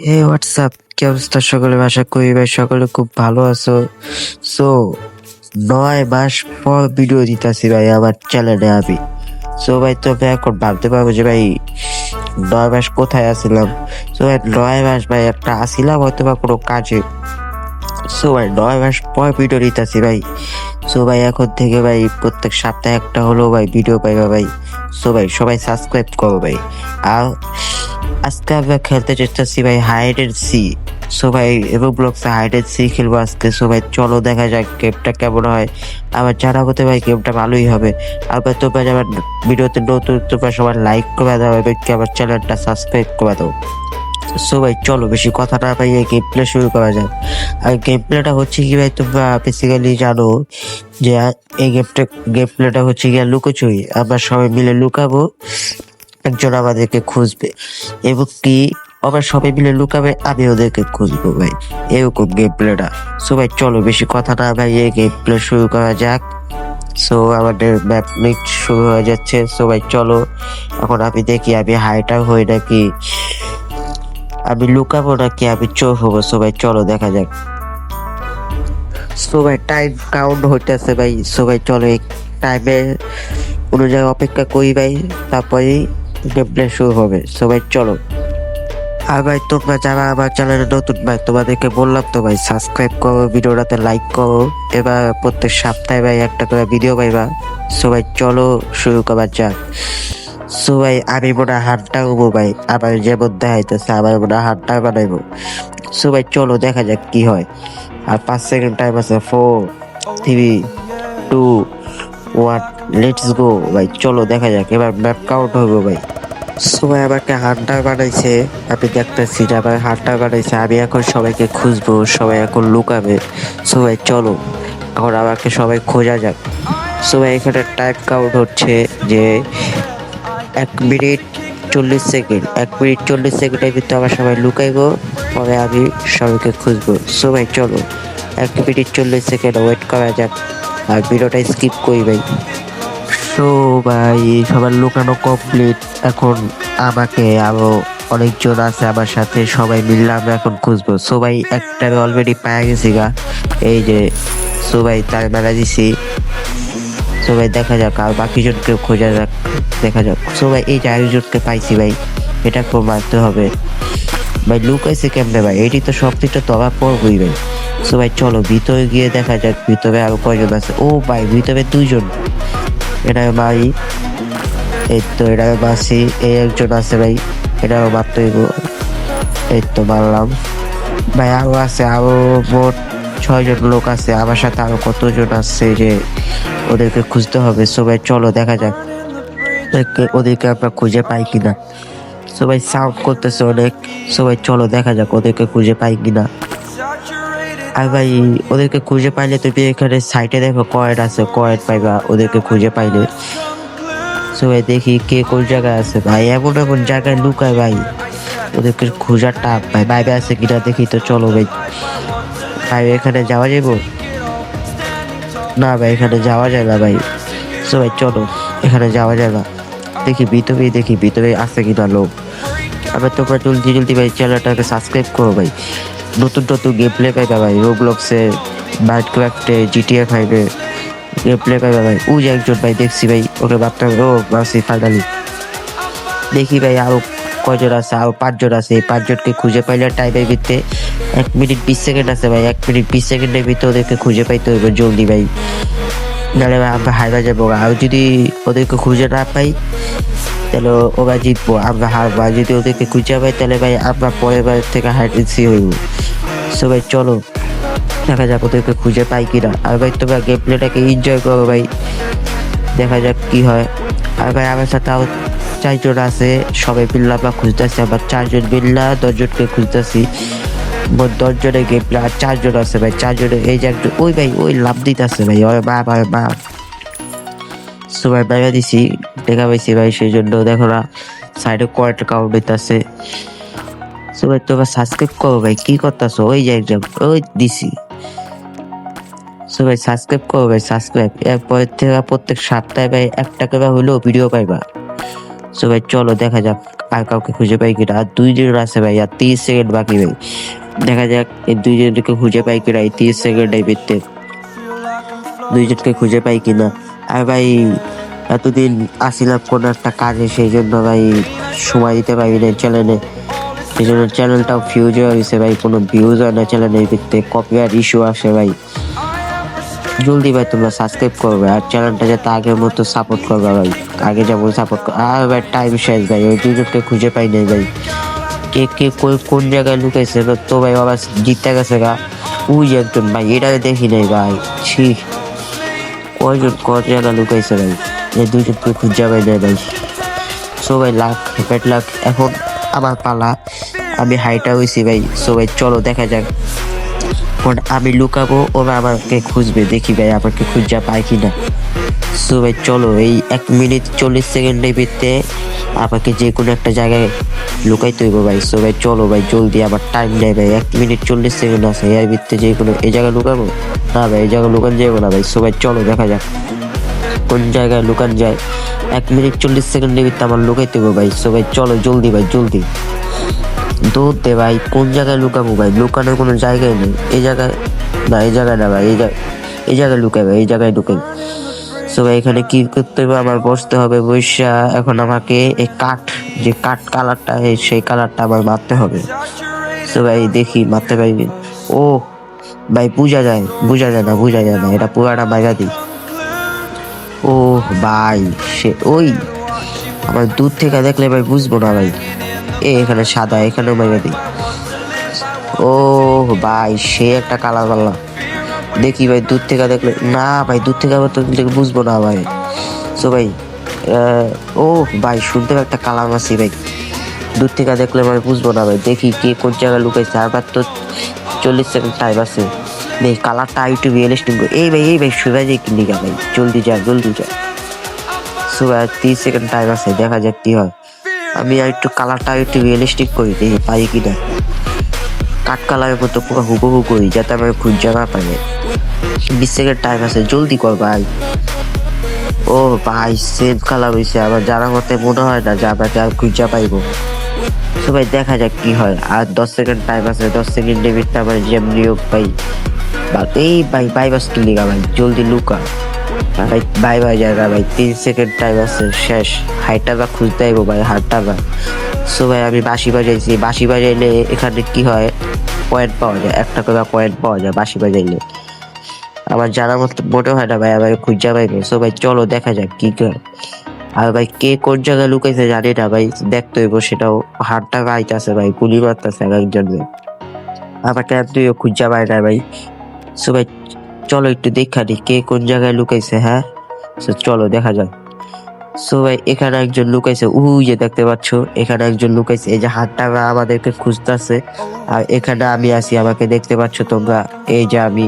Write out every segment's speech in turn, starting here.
WhatsApp, কি অবস্থা সকলে? আশা করি ভাই সকলে খুব ভালো আছো। সো 9 মাস পর ভিডিও দিতেছি ভাই আমার চ্যানেলে আমি। সো ভাই তোমরা এখন ভাবতে পারবো যে ভাই 9 মাস কোথায় আসছিলাম। সো ভাই 9 মাস ভাই একটা আসিলাম হয়তো বা কোনো কাজে। সো ভাই 9 মাস পর ভিডিও দিতেছি ভাই। সো ভাই এখন থেকে ভাই প্রত্যেক সপ্তাহে একটা হলো ভাই ভিডিও পাইবা ভাই। সো ভাই সবাই সাবস্ক্রাইব করো ভাই। আর আজকে আমরা খেলতে চেষ্টাছি ভাই হাইড এন্ড সি। সো ভাই এবং ব্লগসে হাইড এন্ড সি খেলবো আজকে। সো ভাই চলো দেখা যাক গেমটা কেমন হয়। আমার জানা মতে ভাই গেমটা ভালোই হবে। আবার তোমরা আমার ভিডিওতে নতুন তোমরা সবাই লাইক করে দাও এবং আমার চ্যানেলটা সাবস্ক্রাইব করে দাও। সো ভাই চলো বেশি কথা না পাই গেম প্লে শুরু করা যাক। আর গেম প্লেটা হচ্ছে কি ভাই তোমরা বেসিক্যালি জানো যে এই গেম প্লেটা হচ্ছে গিয়ে লুকোচুরি। আমরা সবাই মিলে লুকাবো, একজন আমাদেরকে খুঁজবে এবং কি আবার সবাই মিলে লুকাবে, আমি ওদেরকে খুঁজবো ভাই। এরকম গেম প্লেটা। সো ভাই চলো বেশি কথা না ভাই এই গেম প্লে শুরু করা যাক। সো আমাদের ম্যাপ লিক শুরু হয়ে যাচ্ছে। সো ভাই চলো এখন আমি দেখি আমি হাইটার হই নাকি আমি লুকাবো নাকি আমি চোর হবো। সো ভাই চলো দেখা যাক। সো ভাই টাইম কাউন্ট হইতেছে ভাই। সো ভাই চলো এই টাইমের অনুযায়ী অপেক্ষা করি ভাই, তারপরেই গেম প্লে শুরু হবে। সো ভাই চলো। আর ভাই তোমরা যারা আমার চ্যানেলে নতুন ভাই তোমাদেরকে বললাম তো ভাই সাবস্ক্রাইব করো, ভিডিওটাতে লাইক করো। এবার প্রত্যেক সপ্তাহে ভাই একটা করে ভিডিও পাইবা। সো ভাই চলো শুরু করা যাক। সো ভাই আমি মনে হয় হাতটা হবো ভাই, আমার যেমন দেখাইতেছে আমার মনে হয় হাতটা বানাইবো। সো ভাই চলো দেখা যাক কি হয়। আর 5 সেকেন্ড টাইম আছে। 4, 3, 2, 1, লেটস গো ভাই চলো দেখা যাক এবার ম্যাপ কাউন্ট হবে ভাই। সবাই আমাকে হান্টার বানাইছে, আমি দেখতেছি যে আমার হান্টার বানাইছে। আমি এখন সবাইকে খুঁজবো, সবাই এখন লুকাবে। সবাই চলো এখন আমাকে সবাই খোঁজা যাক। সবাই এখানে টাইম কাউন্ট হচ্ছে যে 1 মিনিট 40 সেকেন্ড। 1 মিনিট 40 সেকেন্ডের ভিতরে আমার সবাই লুকাইবো, পরে আমি সবাইকে খুঁজবো। সবাই চলো 1 মিনিট 40 সেকেন্ড ওয়েট করা যাক আর ভিডিওটা স্কিপ করি ভাই। সো ভাই সবার লুকানো কমপ্লিট। এখন আমাকে আরো অনেকজন আছে আমার সাথে, সবাই মিললে আমরা এখন খুঁজবো। সবাই একটা অলরেডি পাওয়া গেছি গা, এই যে সবাই তার মেলা দিছি। সবাই দেখা যাক আর বাকি জনকে খোঁজা যাক, দেখা যাক। সবাই এই যে আরেকজনকে পাইছি ভাই, এটা খুব মারতে হবে ভাই। লুকাইছে কেমনে ভাই, এটি তো সব থেকে ধরা পড়বই ভাই। সবাই চলো ভিতরে গিয়ে দেখা যাক ভিতরে আরো কয়জন আছে। ও ভাই ভিতরে 2 জন, এটা ভাই। এই তো এটা মাসি, এই একজন আছে ভাই, এটাও মারতে হইব। এই তো মারলাম ভাই। আরো আছে, আরো মোট 6 জন লোক আছে আমার সাথে। আরো কতজন আছে যে ওদেরকে খুঁজতে হবে। সবাই চলো দেখা যাক ওদেরকে আমরা খুঁজে পাই কিনা। সবাই সাউন্ড করতেছে অনেক। সবাই চলো দেখা যাক ওদেরকে খুঁজে পাই কিনা। আর ভাই ওদেরকে খুঁজে পাইলে তুমি এখানে সাইটে দেখো কয়েন আছে, কয়েন পাইবা ওদেরকে খুঁজে পাইলে। সবাই দেখি কে কোন জায়গায় আছে ভাই, এমন এমন জায়গায় লুকায় ভাই, ওদেরকে খোঁজার টাপ ভাই। বাইরে আছে কিনা দেখি তো চলো ভাই। ভাই এখানে যাওয়া যাবো না ভাই, এখানে যাওয়া যায় না ভাই। সবাই চলো এখানে যাওয়া যায় না, দেখি ভিতরে আছে কিনা লোক। আবার তোমরা জলদি জলদি ভাই চ্যানেলটাকে সাবস্ক্রাইব করো ভাই। নতুন নতুন গেম প্লে পাইবা ভাই, রোবলক্সে, মাইনক্রাফটে, জিটিএ 5-এ গেম প্লে পাইবা ভাই। ওই যে একজন ভাই দেখছি ভাই, ওকে ভাবতে হবে। ও বাসি ফাইনালি। দেখি ভাই আরো কয়জন আছে, আরো 5 জন আছে। এই 5 জনকে খুঁজে পাইলে টাইমের ভিতরে 1 মিনিট 20 সেকেন্ড আছে ভাই। 1 মিনিট 20 সেকেন্ডের ভিতরে ওদেরকে খুঁজে পাইতে হবে জলদি ভাই, নাহলে ভাই আমরা হারা যাবো। আর যদি ওদেরকে খুঁজে না পাই তাহলে ওরা জিতবো, আমরা হারবো। আর যদি ওদেরকে খুঁজে পাই তাহলে ভাই আমরা পরের বার থেকে হাইডেন্সি হইব। সো ভাই চলো দেখা যাক ওদেরকে খুঁজে পাই কিনা। আর ভাই তোমরা গেম প্লেটাকে এনজয় করো ভাই, দেখা যাক কি হয়। আর ভাই আমার সাথে আরো 4 জন আছে, সবাই মিললে আমরা খুঁজতেছি। আবার 4 জন মিললা 10 জনকে খুঁজতেছি। 10 জনের গেম প্লে আর 4 জন আছে ভাই। 4 জনের এই যে একজন, ওই ভাই ওই লাভ দিতেছে ভাই, ওই মা। সবাই বাইরে দিছি, দেখা পাইছি ভাই, সেই জন্য দেখো না সাইডে কয়েকটা কাউন্ট দিতেছে। সবাই তোমরা সাবস্ক্রাইব করো ভাই, কি করতেছো? ওই যে একজন, ওই দিছি। সবাই সাবস্ক্রাইব করো ভাই, সাবস্ক্রাইব। এরপর থেকে প্রত্যেক সপ্তাহে ভাই একটা করে হলেও ভিডিও পাইবা। সো ভাই চলো দেখা যাক আর কাউকে খুঁজে পাই কিনা। আর 2 জন আছে ভাই, আর 30 সেকেন্ড বাকি ভাই। দেখা যাক এই 2 জনকে খুঁজে পাই কিনা এই 30 সেকেন্ডের ভিতরে, 2 জনকে খুঁজে পাই কিনা। আর ভাই এতদিন আসিলাম কোনো একটা কাজে, সেই জন্য ভাই সময় দিতে পারি না চ্যানেলে, সেই জন্য চ্যানেলটাও ফিউজ হয়ে গেছে ভাই, কোনো ভিউজ হয় না চ্যানেলের ভিতরে, কপিরাইট ইস্যু আসে ভাই। জলদি ভাই তোমরা সাবস্ক্রাইব করবে আর চ্যানেলটা যাতে আগের মতো সাপোর্ট করবে ভাই, আগে যেমন সাপোর্ট কর। আর ভাই টাইম শেষ ভাই, ওই 2 জনকে খুঁজে পাই নাই ভাই, কে কে কোন জায়গায় লুকাইছে তো ভাই। বাবা জিততে গেছে গা, ওই যে একজন ভাই, এটাকে দেখি নাই ভাই। ছি, কয়জন কোন জায়গায় লুকাইছে ভাই, এই 2 জনকে খুঁজে পাই নাই ভাই। সো ভাই লাখ ব্যাড লাক, এখন আমার পালা, আমি হাইটা হয়েছি ভাই। সো ভাই চলো দেখা যাক, এখন আমি লুকাবো, ওরা আমাকে খুঁজবে, দেখি ভাই আমাকে খুঁজে পায় কিনা। সো ভাই চলো, এই 1 মিনিট 40 সেকেন্ডের ভিতরে আমাকে যে কোনো একটা জায়গায় লুকাইতে হইব ভাই। সো ভাই চলো ভাই জলদি, আমার টাইম নেই ভাই, 1 মিনিট 40 সেকেন্ড আছে, এর ভিতরে যে কোনো এই জায়গায় লুকাবো না ভাই, এই জায়গায় লুকান যাবো না ভাই। সো ভাই চলো দেখা যাক কোন জায়গায় লুকান যায়। 1 মিনিট 40 সেকেন্ডের ভিতরে আমার লুকাইতে হইব ভাই। সো ভাই চলো জলদি ভাই জলদি দৌড় দে ভাই, কোন জায়গায় লুকাবো ভাই, লুকানোর কোনো জায়গায় নেই। এই জায়গায় না, এই জায়গায় না ভাই, এই জায়গায় লুকাই ভাই, এই জায়গায় ঢুকাই। সো ভাই এখানে কি করতে হবে, আমার বসতে হবে বৈশা। এখন আমাকে এই যে কাঠ কালারটা, সেই কালারটা আমার মারতে হবে। সো ভাই দেখি মারতে পারবি। ও ভাই বোঝা যায় না, এটা পুরাটা বাইরা দিই। ও ভাই সে ওই আমার দূর থেকে দেখলে ভাই বুঝবো না ভাই, এখানে সাদা, এখানেও বাইরে দিই। ও ভাই সে একটা কালার পাল্লা, দেখি ভাই দূর থেকে দেখলে, না ভাই দূর থেকে আবার তো বুঝবো না ভাই। সো ভাই ও ভাই শুনতে একটা কালার আছি ভাই, দূর থেকে দেখলে ভাই বুঝবো না ভাই, দেখি কে কোন জায়গায় লুকাইছে। আবার তো 40 সেকেন্ড টাইম আছে, এই কালারটা একটু রিয়েলিস্টিক। এই ভাই শুয়ে যায় কিনিকা ভাই, জলদি যা। সো ভাই 30 সেকেন্ড টাইম আছে, দেখা যাক কি হয়। আমি আর একটু কালারটা একটু রিয়েলিস্টিক করি, দেখি পাই কিনা। কাঠ কালারের মতো পুরো হুবহু করি, যাতে আমার খুঁজে না পাই। 20 সেকেন্ড টাইম আছে, জলদি কর ভাই। ও ভাই সেম কালার হয়েছে, আমার জানার মতে মনে হয় না যে আমাকে আর খুঁজে পাইবো। তো ভাই দেখা যাক কি হয়। আর 10 সেকেন্ড টাইম আছে, 10 সেকেন্ডের ভিতরে আমার যেমনি হোক ভাই। এই ভাই বাই বাস কিলিগা ভাই, জলদি লুকা ভাই, বাই জায়গা ভাই। 3 সেকেন্ড টাইম আছে, শেষ। হাইটটা বা খুঁজতে আইবো ভাই, হাতটা বা। সো ভাই আমি বাঁশি বাজাইছি, বাঁশি বাজাইলে এখানে কি হয়, পয়েন্ট পাওয়া যায়, একটা করে পয়েন্ট পাওয়া যায় বাঁশি বাজাইলে। আমার জানার মতো মনে হয় না ভাই আমার খুঁজা পাইবে। সো ভাই চলো দেখা যাক কি করে। আর ভাই কে কোন জায়গায় লুকাইছে জানি না ভাই, দেখতে হইব সেটাও। হাতটা গাইতেছে ভাই, গুলি মারতেছে একজন ভাই, আমাকে তুইও খুঁজা পাই না ভাই। সো ভাই চলো একটু দেখা দিই কে কোন জায়গায় লুকাইছে। হ্যাঁ চলো দেখা যাক। সো ভাই এখানে একজন লুকাইছে, যে দেখতে পাচ্ছ এখানে একজন লুকাইছে, এই যে হাতটা আমাদেরকে খুঁজতেছে। আর এখানে আমি আছি, আমাকে দেখতে পাচ্ছ তোমরা, এই যে আমি,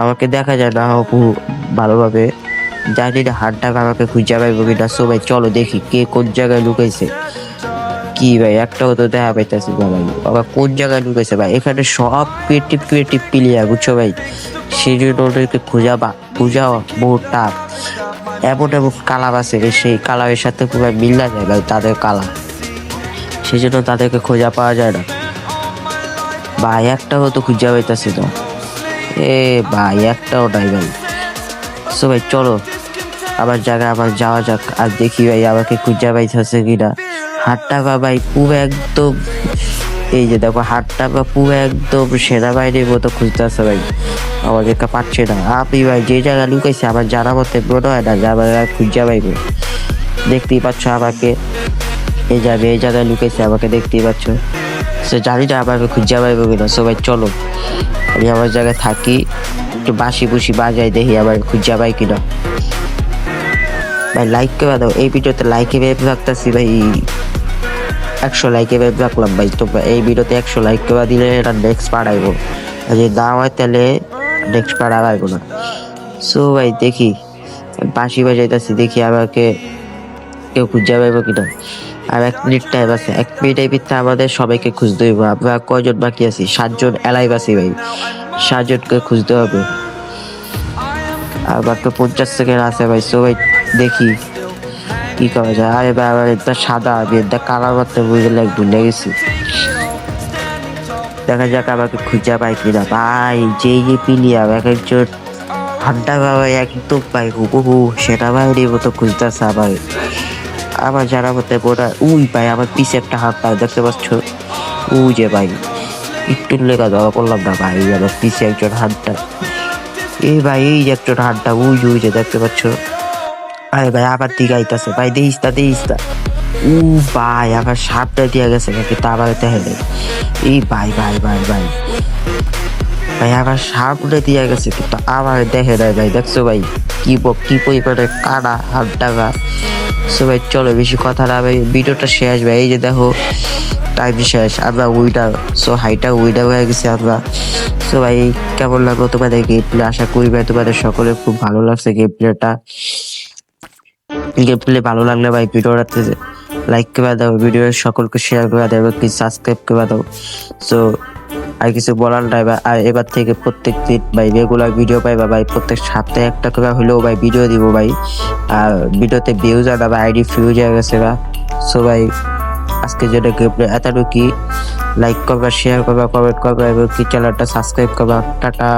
আমাকে দেখা যায় না অপু ভালোভাবে, জানি না হাতটা আমাকে খুঁজে পাইবো কিনা। সো ভাই চলো দেখি কে কোন জায়গায় লুকাইছে। কি ভাই একটাও তো দেখা পাইতেছি না ভাই, আবার কোন জায়গায় লুকাইছে ভাই। এখানে সব ক্রিয়েটিভ প্লেয়ার বুঝছো ভাই, সেই জন্য ওদেরকে খোঁজা বহু টাফ। এমন কালার আছে, সেই কালারের সাথে পুরো মিল্লা যায় ভাই তাদের কালার, সেই জন্য তাদেরকে খোঁজা পাওয়া যায় না ভাই। একটাও তো খুঁজা পাইতেছি না, ভাই একটাও নাই ভাই। সো ভাই চলো আমার জায়গায় আমার যাওয়া যাক, আর দেখি ভাই আমাকে খুঁজা পাইতেছে কিনা। হাতটা ভাই পুরো একদম, এই যে দেখো হাতটা পুরো একদম সেনাবাহিনীর মতো খুঁজতেছে ভাই, আমাদেরকে পাচ্ছে না। আপনি ভাই যে জায়গায় লুকাইছে আমার জানা মতে মনে হয় না যে আমার খুঁজা পাইবে। দেখতেই পাচ্ছ আমাকে, এই যে আমি এই জায়গায় লুকাইছে, আমাকে দেখতেই পাচ্ছ। সে জানি না আমাকে খুঁজা পাইবে কিনা। সো ভাই চলো আমি আমার জায়গায় থাকি, একটু বাঁশি বুসি বাজাই, দেখি আমার খুঁজা পাই কিনা। ভাই লাইক করে দাও, এই ভিডিওতে লাইকে ভেবে রাখতেছি ভাই, 100 লাইকে ভেবে রাখলাম ভাই। তো এই ভিডিওতে 100 লাইক করে দিলে এটা নেক্সট পার্ট আইবো, যদি না হয় তাহলে নেক্সট পার্ট আর আইবো না। সো ভাই দেখি বাঁশি বাজাইতেছি, দেখি আমাকে কেউ খুঁজে পাইবো কিনা। আর 1 মিনিট টাইম আছে, 1 মিনিটের ভিতরে আমাদের সবাইকে খুঁজতে হইব। আমরা কয়জন বাকি আছি, 7 জন এলাইভ আছি ভাই, 7 জনকে খুঁজতে হবে। আর মাত্র 50 সেকেন্ড আছে ভাই। সো ভাই দেখি কি করা যায়? আরে ভাই আমার এটা সাদা, আমি এটা কালার করতে বুঝে ভুলে গেছি। দেখা যাক আমাকে খুঁজে পাই কিনা। ভাই যে প্লেয়ার এক একজন হাড্ডা ভাই একদম ভাই হুবহু সেনাবাহিনীর মতো খুঁজতেছে আমার। আমার যারা মতে বোনা উই ভাই আমার পিছে একটা হাড্ডা দেখতে পাচ্ছ? উই যে ভাই একটু লেখা দেওয়া করলাম না ভাই, আমার পিছে একজন হাড্ডা। এই ভাই এই যে একজন হাড্ডা উই যে দেখতে পাচ্ছ? আরে ভাই আবার দিকে আইতাছে ভাই, দেখিস না। উ ভাই আমার সাপটা দিয়া গেছে নাকি তা আবার দেখে। এই ভাই ভাই আমার সাপটা দিয়া গেছে কিন্তু আমার দেখে নাই ভাই, দেখছো ভাই কি পরিমাণে কানা হাত ডাকা। সো ভাই চলো বেশি কথা না ভাই, ভিডিওটা শেষ ভাই। এই যে দেখো টাইম শেষ, আমরা উইনার। সো হাইটা উইনার হয়ে গেছে আমরা। সো ভাই কেমন লাগলো তোমাদের গেম প্লে? আশা করি ভাই তোমাদের সকলে খুব ভালো লাগছে গেম প্লেটা। গেম প্লে ভালো লাগলে ভাই ভিডিওটাতে লাইক করে দাও, ভিডিও সকলকে শেয়ার করে দাও এবং সাবস্ক্রাইব করে দাও। সো আর কিছু বলার নাই ভাই, আর এবার থেকে প্রত্যেক দিন ভাই রেগুলার ভিডিও পাইবা ভাই, প্রত্যেক সপ্তাহে একটা করে হলেও ভাই ভিডিও দিব ভাই। আর ভিডিওতে ভিউজ আনা বা আইডি ফিউজ হয়ে গেছে গা। সো ভাই আজকের জন্য এতটুকু। লাইক করবা, শেয়ার করবা, কমেন্ট করবা এবং কি চ্যানেলটা সাবস্ক্রাইব করবা। টাটা।